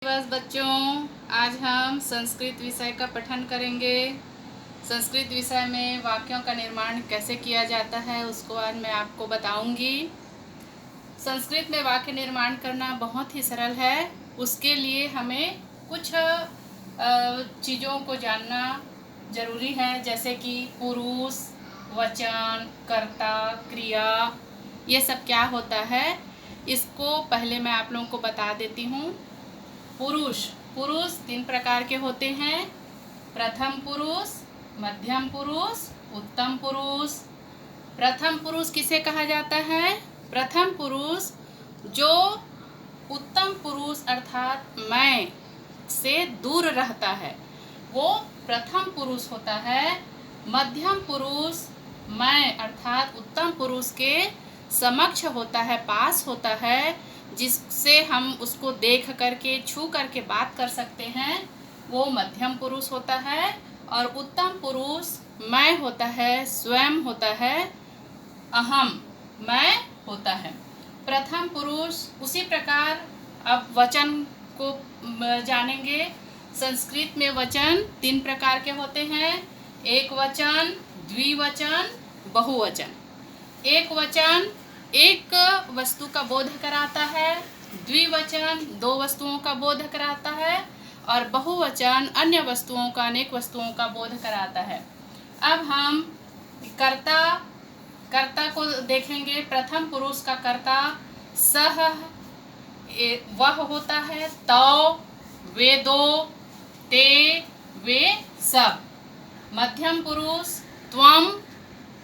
बस बच्चों, आज हम संस्कृत विषय का पठन करेंगे। संस्कृत विषय में वाक्यों का निर्माण कैसे किया जाता है उसको आज मैं आपको बताऊंगी। संस्कृत में वाक्य निर्माण करना बहुत ही सरल है। उसके लिए हमें कुछ चीज़ों को जानना जरूरी है, जैसे कि पुरुष, वचन, कर्ता, क्रिया, ये सब क्या होता है इसको पहले मैं आप लोगों को बता देती हूँ। पुरुष पुरुष 3 प्रकार के होते हैं। प्रथम पुरुष, मध्यम पुरुष, उत्तम पुरुष। प्रथम पुरुष किसे कहा जाता है? प्रथम पुरुष जो उत्तम पुरुष अर्थात मैं से दूर रहता है वो प्रथम पुरुष होता है। मध्यम पुरुष मैं अर्थात उत्तम पुरुष के समक्ष होता है, पास होता है, जिससे हम उसको देख करके छू करके बात कर सकते हैं, वो मध्यम पुरुष होता है। और उत्तम पुरुष मैं होता है, स्वयं होता है, अहम मैं होता है। प्रथम पुरुष उसी प्रकार अब वचन को जानेंगे। संस्कृत में वचन 3 प्रकार के होते हैं। एक वचन, द्विवचन, बहुवचन। एक वचन एक वस्तु का बोध कराता है, द्विवचन 2 वस्तुओं का बोध कराता है और बहुवचन अन्य वस्तुओं का, अनेक वस्तुओं का बोध कराता है। अब हम कर्ता को देखेंगे। प्रथम पुरुष का कर्ता सह वह होता है, तौ वे दो, ते वे सब। मध्यम पुरुष त्वम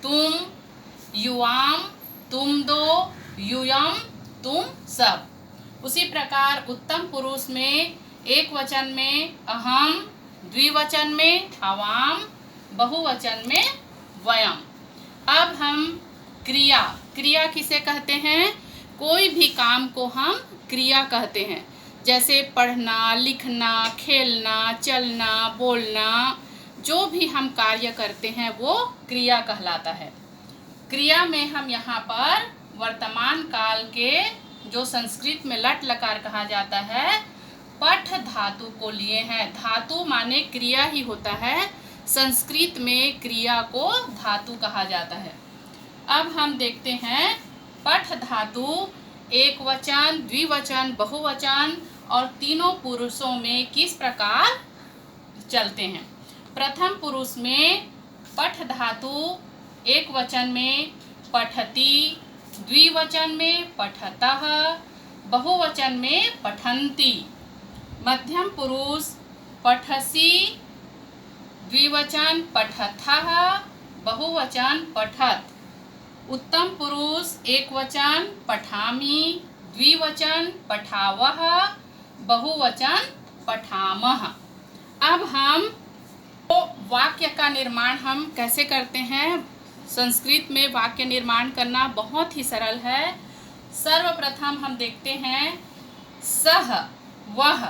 तुम, युवाम तुम दो, यूयम तुम सब। उसी प्रकार उत्तम पुरुष में एक वचन में अहम, द्विवचन में आवाम, बहुवचन में वयम। अब हम क्रिया किसे कहते हैं? कोई भी काम को हम क्रिया कहते हैं, जैसे पढ़ना, लिखना, खेलना, चलना, बोलना, जो भी हम कार्य करते हैं वो क्रिया कहलाता है। क्रिया में हम यहाँ पर वर्तमान काल के जो संस्कृत में लट लकार कहा जाता है, पठ धातु को लिए हैं। धातु माने क्रिया ही होता है। संस्कृत में क्रिया को धातु कहा जाता है। अब हम देखते हैं पठ धातु एक वचन, द्विवचन, बहुवचन और तीनों पुरुषों में किस प्रकार चलते हैं। प्रथम पुरुष में पठ धातु एक वचन में पठति, द्विवचन में पठतः, बहुवचन में पठन्ति। मध्यम पुरुष पठसि, द्विवचन पठथः, बहुवचन पठत। उत्तम पुरुष एक वचन पठामि, द्विवचन पठावः, बहुवचन पठामः। अब हम वाक्य का निर्माण हम कैसे करते हैं। संस्कृत में वाक्य निर्माण करना बहुत ही सरल है। सर्वप्रथम हम देखते हैं सह वह।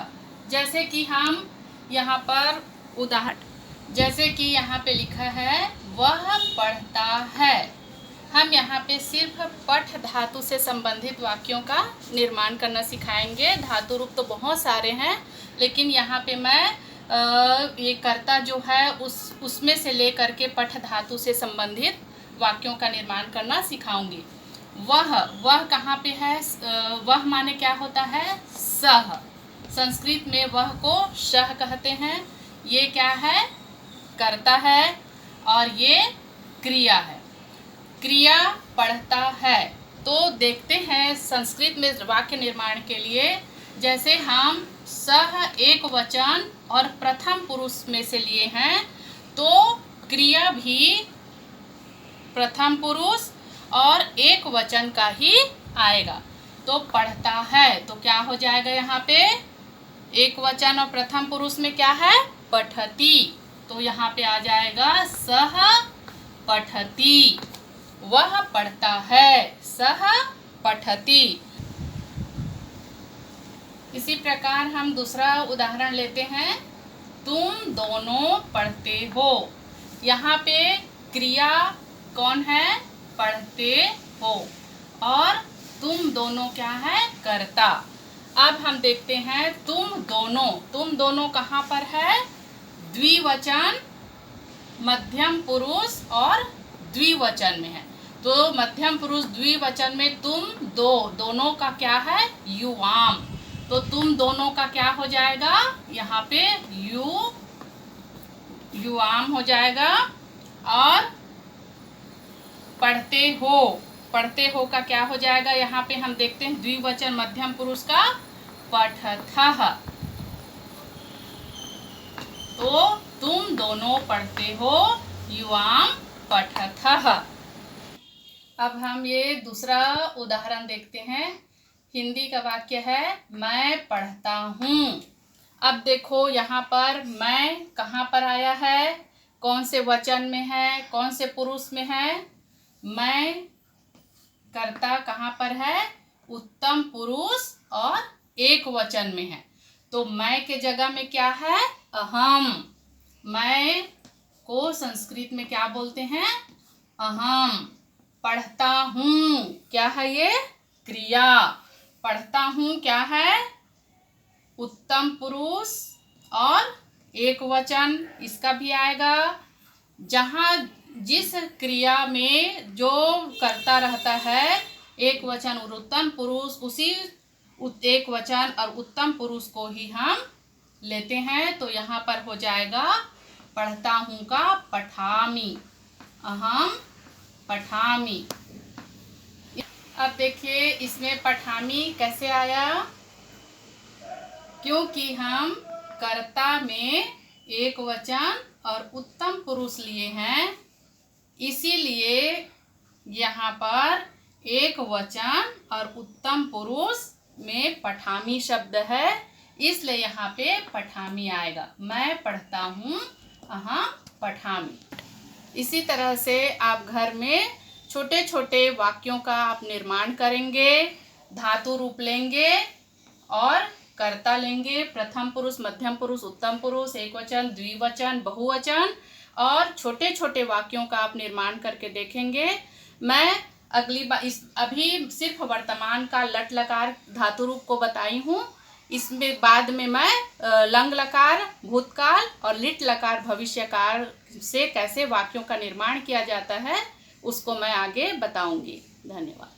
जैसे कि हम यहाँ पर उदाहरण, जैसे कि यहाँ पे लिखा है वह पढ़ता है। हम यहाँ पे सिर्फ पठ धातु से संबंधित वाक्यों का निर्माण करना सिखाएंगे। धातु रूप तो बहुत सारे हैं, लेकिन यहाँ पे मैं ये कर्ता जो है उसमें से लेकर के पठ धातु से संबंधित वाक्यों का निर्माण करना सिखाऊंगी। वह कहाँ पे है? वह माने क्या होता है? सह। संस्कृत में वह को सह कहते हैं। ये क्या है? कर्ता है और ये क्रिया है। क्रिया पढ़ता है। तो देखते हैं संस्कृत में वाक्य निर्माण के लिए, जैसे हम सह एक वचन और प्रथम पुरुष में से लिए हैं, तो क्रिया भी प्रथम पुरुष और एक वचन का ही आएगा। तो पढ़ता है तो क्या हो जाएगा? यहाँ पे एक वचन और प्रथम पुरुष में क्या है? पठति। तो यहाँ पे आ जाएगा सह पठति। वह पढ़ता है, सह पठति। इसी प्रकार हम दूसरा उदाहरण लेते हैं। तुम दोनों पढ़ते हो। यहाँ पे क्रिया कौन है? पढ़ते हो। और तुम दोनों क्या है? कर्ता। अब हम देखते हैं तुम दोनों कहाँ पर है? द्विवचन, मध्यम पुरुष और द्विवचन में है। तो मध्यम पुरुष द्विवचन में दोनों का क्या है? युवाम। तो तुम दोनों का क्या हो जाएगा? यहाँ पे युवाम हो जाएगा। और पढ़ते हो का क्या हो जाएगा? यहाँ पे हम देखते हैं द्विवचन मध्यम पुरुष का पठथः। तो तुम दोनों पढ़ते हो, युवाम पठथः। अब हम ये दूसरा उदाहरण देखते हैं। हिंदी का वाक्य है मैं पढ़ता हूँ। अब देखो यहाँ पर मैं कहाँ पर आया है, कौन से वचन में है, कौन से पुरुष में है? मैं कर्ता कहाँ पर है? उत्तम पुरुष और एक वचन में है। तो मैं के जगह में क्या है? अहम। मैं को संस्कृत में क्या बोलते हैं? अहम। पढ़ता हूँ क्या है? ये क्रिया। पढ़ता हूँ क्या है? उत्तम पुरुष और एक वचन, इसका भी आएगा। जहाँ जिस क्रिया में जो करता रहता है एक वचन और उत्तम पुरुष, उसी एक वचन और उत्तम पुरुष को ही हम लेते हैं। तो यहाँ पर हो जाएगा पढ़ता हूँ का पठामि, अहम पठामि। अब देखिए इसमें पठामि कैसे आया? क्योंकि हम कर्ता में एक वचन और उत्तम पुरुष लिए हैं, इसीलिए यहाँ पर एक वचन और उत्तम पुरुष में पठामि शब्द है, इसलिए यहाँ पे पठामि आएगा। मैं पढ़ता हूँ, अहम पठामि। इसी तरह से आप घर में छोटे छोटे वाक्यों का आप निर्माण करेंगे, धातु रूप लेंगे और कर्ता लेंगे, प्रथम पुरुष, मध्यम पुरुष, उत्तम पुरुष, एक वचन, द्विवचन, बहुवचन, और छोटे छोटे वाक्यों का आप निर्माण करके देखेंगे। मैं अगली बार अभी सिर्फ वर्तमान का लट लकार धातु रूप को बताई हूँ। इसमें बाद में मैं लंग लकार भूतकाल और लिट लकार भविष्यकाल से कैसे वाक्यों का निर्माण किया जाता है उसको मैं आगे बताऊंगी। धन्यवाद।